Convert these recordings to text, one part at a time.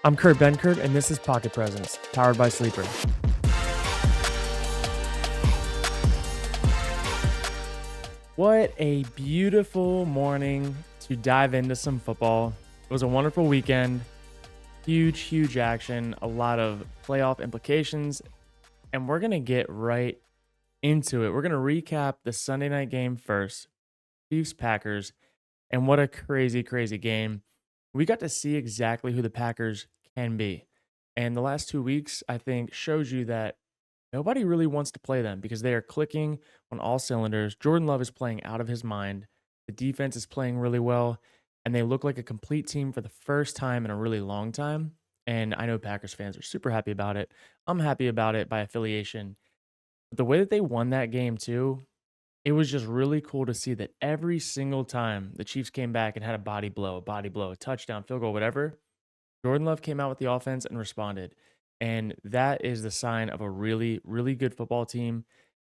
I'm Kurt Benkert, and this is Pocket Presence, powered by Sleeper. What a beautiful morning to dive into some football. It was a wonderful weekend, huge action, a lot of playoff implications, and we're going to get right into it. We're going to recap the Sunday night game first, Chiefs-Packers, and what a crazy game. We got to see exactly who the Packers can be. And the last 2 weeks, I think, shows you that nobody really wants to play them because they are clicking on all cylinders. Jordan Love is playing out of his mind. The defense is playing really well, and they look like a complete team for the first time in a really long time. And I know Packers fans are super happy about it. I'm happy about it by affiliation. But the way that they won that game, too, it was just really cool to see that every single time the Chiefs came back and had a body blow, a touchdown, field goal, whatever, Jordan Love came out with the offense and responded. And that is the sign of a really good football team.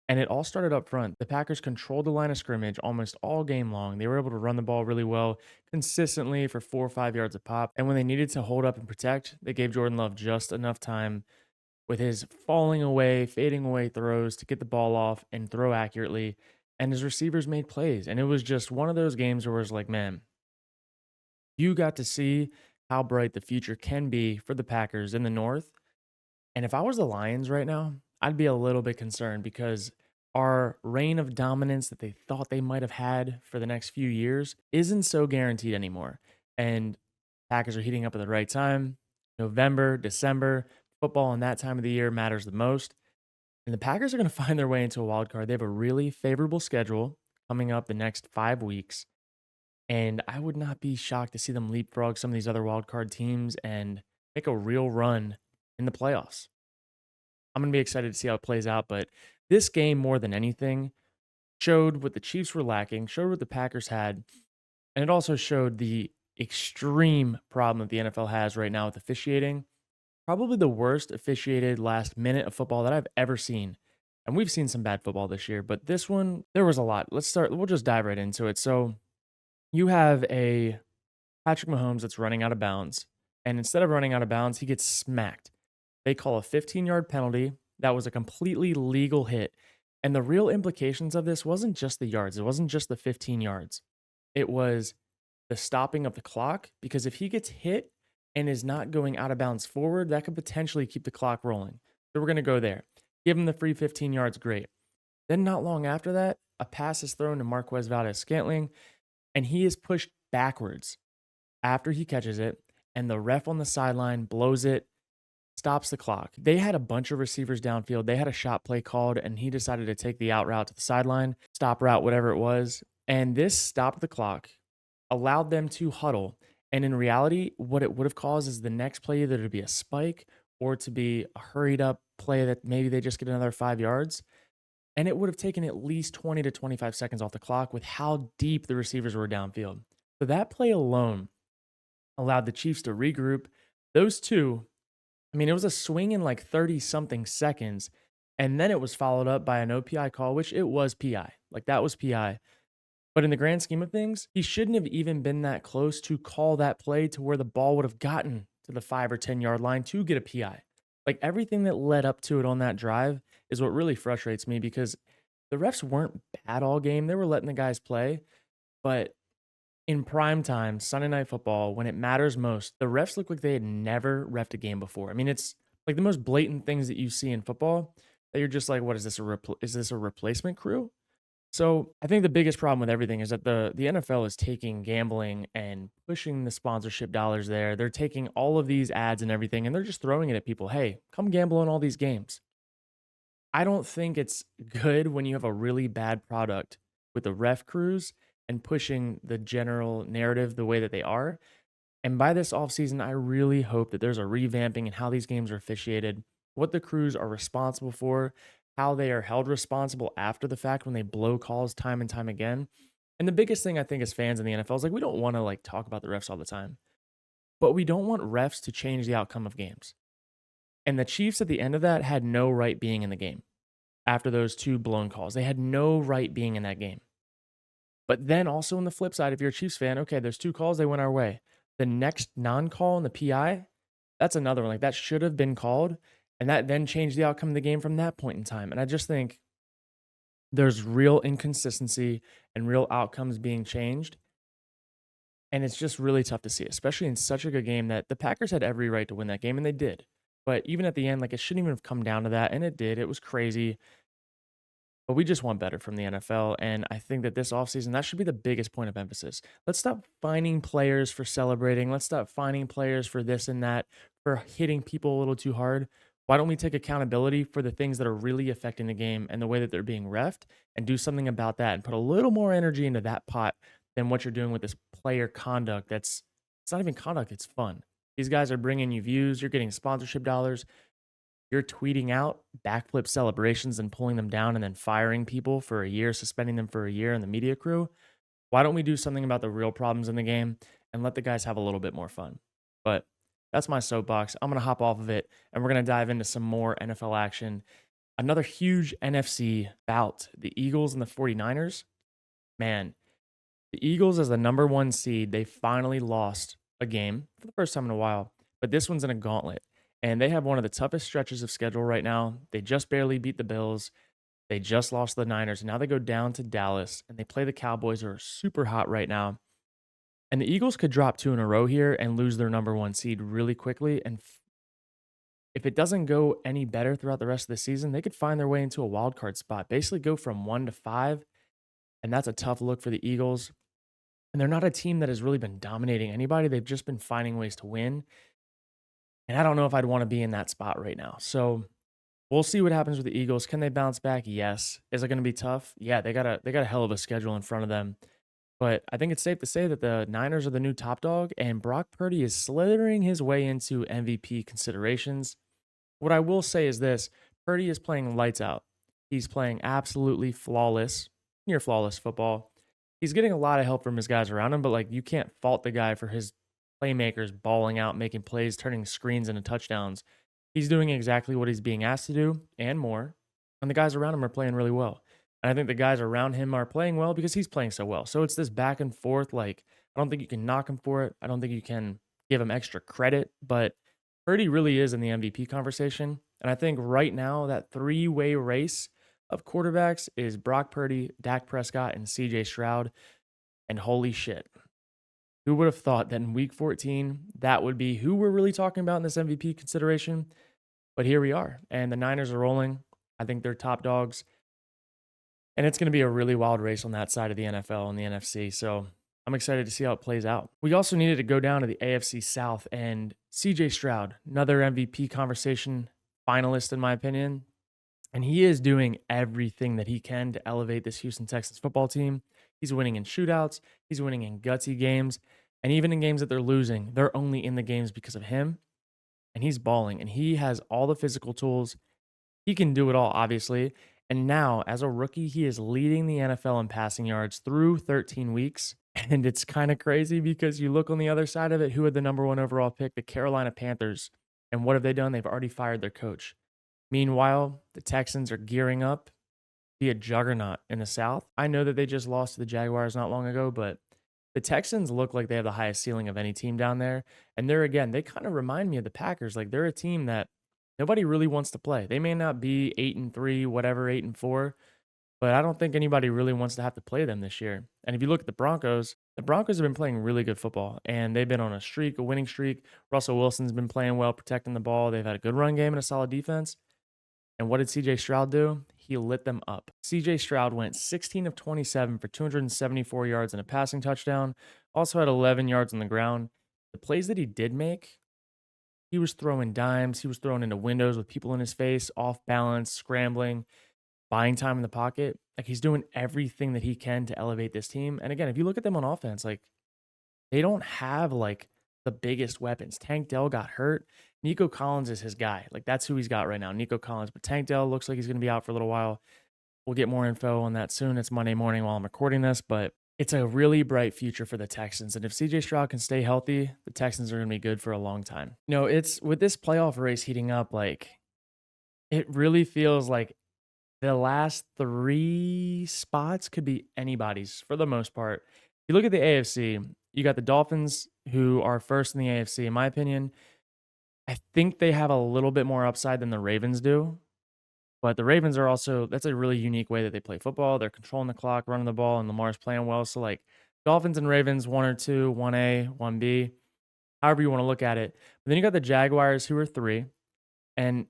And it all started up front. The Packers controlled the line of scrimmage almost all game long. They were able to run the ball really well, consistently for 4 or 5 yards a pop. And when they needed to hold up and protect, they gave Jordan Love just enough time with his falling away, fading away throws to get the ball off and throw accurately. And his receivers made plays. And it was just one of those games where it's like, man, you got to see how bright the future can be for the Packers in the North. And if I was the Lions right now, I'd be a little bit concerned because our reign of dominance that they thought they might have had for the next few years isn't so guaranteed anymore. And Packers are heating up at the right time. November, December, football in that time of the year matters the most. And the Packers are going to find their way into a wild card. They have a really favorable schedule coming up the next 5 weeks. And I would not be shocked to see them leapfrog some of these other wild card teams and make a real run in the playoffs. I'm going to be excited to see how it plays out. But this game, more than anything, showed what the Chiefs were lacking, showed what the Packers had, and it also showed the extreme problem that the NFL has right now with officiating. Probably the worst officiated last minute of football that I've ever seen. And we've seen some bad football this year, but this one, there was a lot. We'll just dive right into it. So you have a Patrick Mahomes that's running out of bounds, and instead of running out of bounds, he gets smacked. They call a 15-yard penalty. That was a completely legal hit. And the real implications of this wasn't just the yards. It wasn't just the 15 yards. It was the stopping of the clock, because if he gets hit and is not going out of bounds forward, that could potentially keep the clock rolling. So we're going to go there. Give him the free 15 yards, great. Then not long after that, a pass is thrown to Marquez Valdes-Scantling, and he is pushed backwards after he catches it, and the ref on the sideline blows it, stops the clock. They had a bunch of receivers downfield. They had a shot play called, and he decided to take the out route to the sideline, stop route, whatever it was. And this stopped the clock, allowed them to huddle. And in reality, what it would have caused is the next play either to be a spike or to be a hurried up play that maybe they just get another 5 yards. And it would have taken at least 20 to 25 seconds off the clock with how deep the receivers were downfield. So that play alone allowed the Chiefs to regroup. Those two, I mean, it was a swing in like 30-something seconds, and then it was followed up by an OPI call, which it was PI. Like, that was PI. But in the grand scheme of things, he shouldn't have even been that close to call that play to where the ball would have gotten to the 5 or 10-yard line to get a PI. Like, everything that led up to it on that drive is what really frustrates me, because the refs weren't bad all game. They were letting the guys play. But in prime time, Sunday Night Football, when it matters most, the refs look like they had never reffed a game before. I mean, it's like the most blatant things that you see in football that you're just like, what is this? Is this a replacement crew? So I think the biggest problem with everything is that the NFL is taking gambling and pushing the sponsorship dollars there. They're taking all of these ads and everything, and they're just throwing it at people. Hey, come gamble on all these games. I don't think it's good when you have a really bad product with the ref crews and pushing the general narrative the way that they are. And by this offseason, I really hope that there's a revamping in how these games are officiated, what the crews are responsible for, how they are held responsible after the fact when they blow calls time and time again. And the biggest thing I think as fans in the NFL is like, we don't want to like talk about the refs all the time, but we don't want refs to change the outcome of games. And the Chiefs at the end of that had no right being in the game after those 2 blown calls. They had no right being in that game. But then also on the flip side, if you're a Chiefs fan, okay, there's 2 calls, they went our way. The next non-call in the PI, That's another one. Like that should have been called, and that then changed the outcome of the game from that point in time. And I just think there's real inconsistency and real outcomes being changed. And it's just really tough to see, especially in such a good game that the Packers had every right to win that game, and they did. But even at the end, like it shouldn't even have come down to that, and it did. It was crazy. But we just want better from the NFL. And I think that this offseason, that should be the biggest point of emphasis. Let's stop finding players for celebrating. Let's stop finding players for this and that, for hitting people a little too hard. Why don't we take accountability for the things that are really affecting the game and the way that they're being refed and do something about that and put a little more energy into that pot than what you're doing with this player conduct that's it's not even conduct, it's fun. These guys are bringing you views, you're getting sponsorship dollars, you're tweeting out backflip celebrations and pulling them down and then firing people for a year, suspending them for a year in the media crew. Why don't we do something about the real problems in the game and let the guys have a little bit more fun? But that's my soapbox. I'm going to hop off of it and we're going to dive into some more NFL action. Another huge NFC bout, the Eagles and the 49ers. Man, the Eagles, as the number one seed, they finally lost a game for the first time in a while, but this one's in a gauntlet. And they have one of the toughest stretches of schedule right now. They just barely beat the Bills. They just lost the Niners. And now they go down to Dallas and they play the Cowboys, who are super hot right now. And the Eagles could drop two in a row here and lose their number one seed really quickly. And if it doesn't go any better throughout the rest of the season, they could find their way into a wild card spot, basically go from 1 to 5. And that's a tough look for the Eagles. And they're not a team that has really been dominating anybody. They've just been finding ways to win. And I don't know if I'd want to be in that spot right now. So we'll see what happens with the Eagles. Can they bounce back? Yes. Is it going to be tough? Yeah, they got a hell of a schedule in front of them. But I think it's safe to say that the Niners are the new top dog, and Brock Purdy is slithering his way into MVP considerations. What I will say is this: Purdy is playing lights out. He's playing absolutely flawless, near flawless football. He's getting a lot of help from his guys around him, but like you can't fault the guy for his playmakers balling out, making plays, turning screens into touchdowns. He's doing exactly what he's being asked to do and more. And the guys around him are playing really well. And I think the guys around him are playing well because he's playing so well. So it's this back and forth. Like, I don't think you can knock him for it. I don't think you can give him extra credit. But Purdy really is in the MVP conversation. And I think right now, that three-way race of quarterbacks is Brock Purdy, Dak Prescott, and CJ Stroud. And holy shit. Who would have thought that in week 14, that would be who we're really talking about in this MVP consideration? But here we are. And the Niners are rolling. I think they're top dogs. And it's going to be a really wild race on that side of the NFL and the NFC. So I'm excited to see how it plays out. We also needed to go down to the AFC South, and CJ Stroud, another MVP conversation finalist, in my opinion. And he is doing everything that he can to elevate this Houston Texans football team. He's winning in shootouts. He's winning in gutsy games. And even in games that they're losing, they're only in the games because of him. And he's balling. And he has all the physical tools. He can do it all, obviously. And now, as a rookie, he is leading the NFL in passing yards through 13 weeks. And it's kind of crazy because you look on the other side of it, who had the number one overall pick? The Carolina Panthers. And what have they done? They've already fired their coach. Meanwhile, the Texans are gearing up to be a juggernaut in the South. I know that they just lost to the Jaguars not long ago, but the Texans look like they have the highest ceiling of any team down there. And they kind of remind me of the Packers. Like they're a team that nobody really wants to play. They may not be 8-3, whatever, 8-4, but I don't think anybody really wants to have to play them this year. And if you look at the Broncos have been playing really good football, and they've been on a streak, a winning streak. Russell Wilson's been playing well, protecting the ball. They've had a good run game and a solid defense. And what did CJ Stroud do? He lit them up. CJ Stroud went 16 of 27 for 274 yards and a passing touchdown. Also had 11 yards on the ground. The plays that he did make, he was throwing dimes. He was throwing into windows with people in his face, off balance, scrambling, buying time in the pocket. Like he's doing everything that he can to elevate this team. And again, if you look at them on offense, like they don't have like the biggest weapons. Tank Dell got hurt. Nico Collins is his guy. Like that's who he's got right now, Nico Collins. But Tank Dell looks like he's going to be out for a little while. We'll get more info on that soon. It's Monday morning while I'm recording this, but it's a really bright future for the Texans. And if CJ Stroud can stay healthy, the Texans are going to be good for a long time. It's with this playoff race heating up, like it really feels like the last 3 spots could be anybody's for the most part. If you look at the AFC, you got the Dolphins, who are first in the AFC, in my opinion. I think they have a little bit more upside than the Ravens do. But the Ravens are also that's a really unique way that they play football. They're controlling the clock, running the ball, and Lamar's playing well. So like Dolphins and Ravens, 1 or 2, 1A, 1B, however you want to look at it. But then you got the Jaguars who are 3. And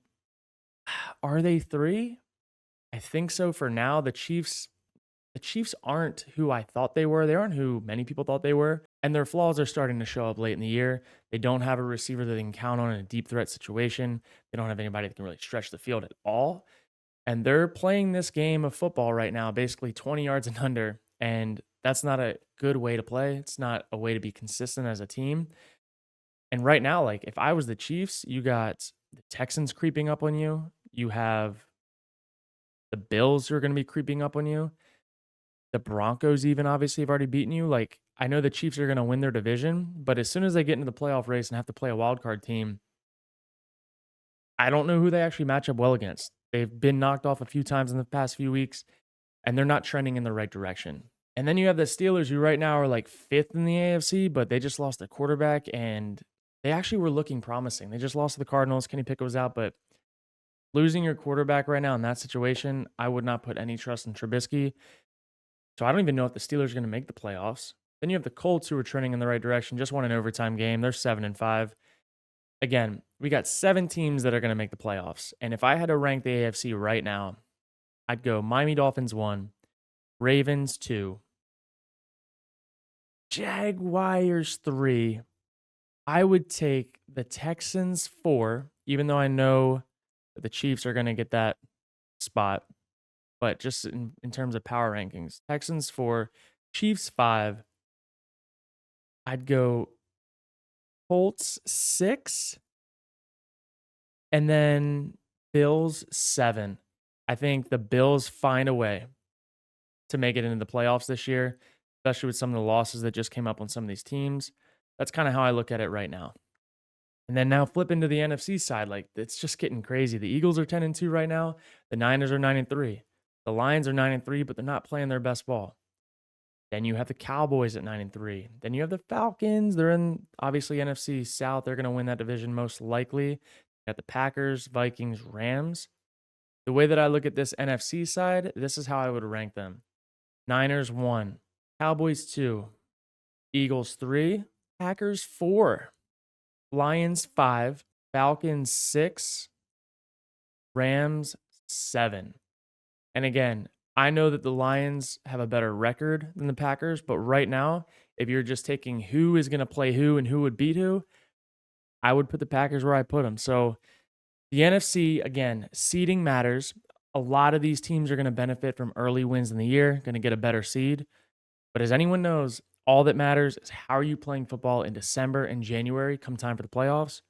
are they 3? I think so for now. The Chiefs aren't who I thought they were. They aren't who many people thought they were. And their flaws are starting to show up late in the year. They don't have a receiver that they can count on in a deep threat situation. They don't have anybody that can really stretch the field at all. And they're playing this game of football right now, basically 20 yards and under. And that's not a good way to play. It's not a way to be consistent as a team. And right now, like if I was the Chiefs, you got the Texans creeping up on you. You have the Bills who are going to be creeping up on you. The Broncos even obviously have already beaten you. Like I know the Chiefs are going to win their division, but as soon as they get into the playoff race and have to play a wild card team, I don't know who they actually match up well against. They've been knocked off a few times in the past few weeks, and they're not trending in the right direction. And then you have the Steelers, who right now are like 5th in the AFC, but they just lost their quarterback, and they actually were looking promising. They just lost to the Cardinals. Kenny Pickett was out, but losing your quarterback right now in that situation, I would not put any trust in Trubisky. So I don't even know if the Steelers are going to make the playoffs. Then you have the Colts, who are trending in the right direction, just won an overtime game. They're 7-5. Again, we got 7 teams that are going to make the playoffs. And if I had to rank the AFC right now, I'd go Miami Dolphins 1, Ravens 2, Jaguars 3. I would take the Texans 4, even though I know that the Chiefs are going to get that spot. But just in terms of power rankings, Texans 4, Chiefs 5. I'd go Colts 6, and then Bills 7. I think the Bills find a way to make it into the playoffs this year, especially with some of the losses that just came up on some of these teams. That's kind of how I look at it right now. And then now flip into the NFC side, like it's just getting crazy. The Eagles are 10-2 right now. The Niners are 9-3. The Lions are 9-3, but they're not playing their best ball. Then you have the Cowboys at 9-3. Then you have the Falcons. They're in obviously NFC South. They're going to win that division most likely. You got the Packers, Vikings, Rams. The way that I look at this NFC side, this is how I would rank them. Niners 1, Cowboys 2, Eagles 3, Packers 4, Lions 5, Falcons 6, Rams 7. And again, I know that the Lions have a better record than the Packers, but right now, if you're just taking who is going to play who and who would beat who, I would put the Packers where I put them. So the NFC, again, seeding matters. A lot of these teams are going to benefit from early wins in the year, going to get a better seed. But as anyone knows, all that matters is how are you playing football in December and January come time for the playoffs.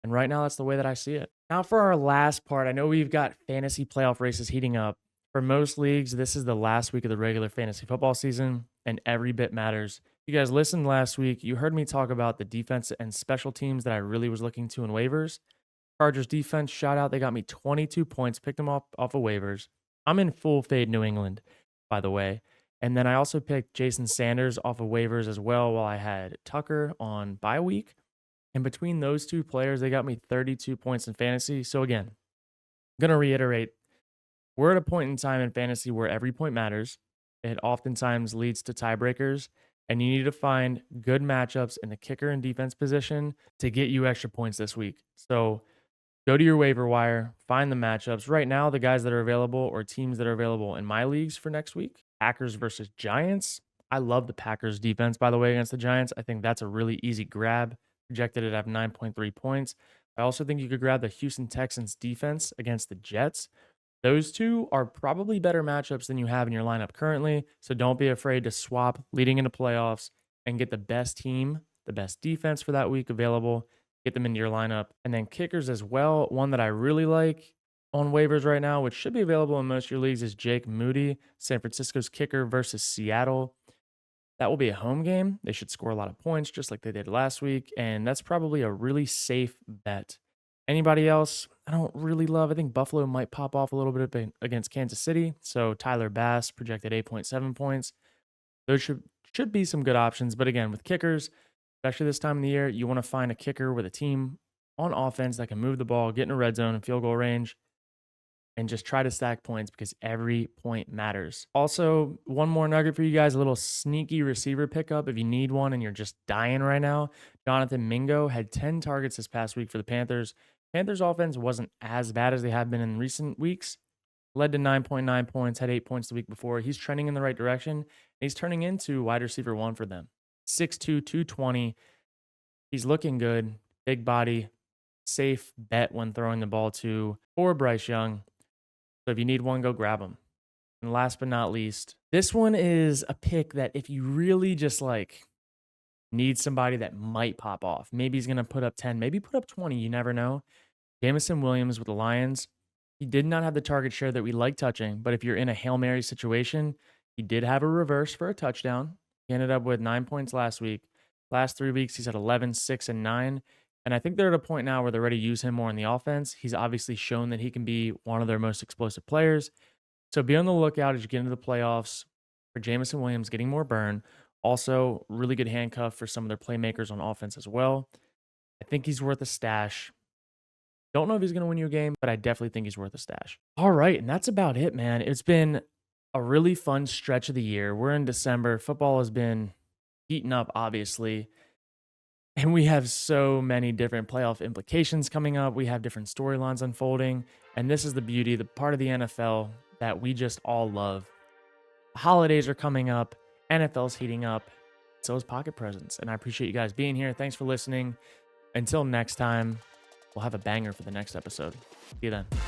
And right now, that's the way that I see it. Now for our last part, I know we've got fantasy playoff races heating up. For most leagues, this is the last week of the regular fantasy football season, and every bit matters. If you guys listened last week, you heard me talk about the defense and special teams that I really was looking to in waivers. Chargers defense, shout out. They got me 22 points, picked them off of waivers. I'm in full fade New England, by the way. And then I also picked Jason Sanders off of waivers as well while I had Tucker on bye week. And between those two players, they got me 32 points in fantasy. So again, I'm going to reiterate, we're at a point in time in fantasy where every point matters. It oftentimes leads to tiebreakers, and you need to find good matchups in the kicker and defense position to get you extra points this week. So go to your waiver wire, find the matchups. Right now, the guys that are available or teams that are available in my leagues for next week, Packers versus Giants. I love the Packers defense, by the way, against the Giants. I think that's a really easy grab. Projected at 9.3 points. I also think you could grab the Houston Texans defense against the Jets. Those two are probably better matchups than you have in your lineup currently. So don't be afraid to swap leading into playoffs and get the best team, the best defense for that week available. Get them into your lineup. And then kickers as well. One that I really like on waivers right now, which should be available in most of your leagues, is Jake Moody, San Francisco's kicker versus Seattle. That will be a home game. They should score a lot of points just like they did last week. And that's probably a really safe bet. Anybody else I don't really love? I think Buffalo might pop off a little bit against Kansas City. So Tyler Bass projected 8.7 points. Those should be some good options. But again, with kickers, especially this time of the year, you want to find a kicker with a team on offense that can move the ball, get in a red zone and field goal range, and just try to stack points because every point matters. Also, one more nugget for you guys, a little sneaky receiver pickup if you need one and you're just dying right now. Jonathan Mingo had 10 targets this past week for the Panthers. Panthers offense wasn't as bad as they have been in recent weeks. Led to 9.9 points, had 8 points the week before. He's trending in the right direction. And he's turning into wide receiver 1 for them. 6'2", 220. He's looking good. Big body. Safe bet when throwing the ball to or Bryce Young. So if you need one, go grab him. And last but not least, this one is a pick that if you really just need somebody that might pop off, maybe he's going to put up 10, maybe put up 20, you never know. Jameson Williams with the Lions. He did not have the target share that we like touching, but if you're in a Hail Mary situation, he did have a reverse for a touchdown. He ended up with 9 points last week. Last 3 weeks, he's had 11, 6, and 9. And I think they're at a point now where they're ready to use him more in the offense. He's obviously shown that he can be one of their most explosive players. So be on the lookout as you get into the playoffs for Jameson Williams getting more burn. Also, really good handcuff for some of their playmakers on offense as well. I think he's worth a stash. Don't know if he's going to win you a game, but I definitely think he's worth a stash. All right, and that's about it, man. It's been a really fun stretch of the year. We're in December. Football has been heating up, obviously. And we have so many different playoff implications coming up. We have different storylines unfolding. And this is the beauty, the part of the NFL that we just all love. The holidays are coming up. NFL's heating up. So is Pocket Presents. And I appreciate you guys being here. Thanks for listening. Until next time, we'll have a banger for the next episode. See you then.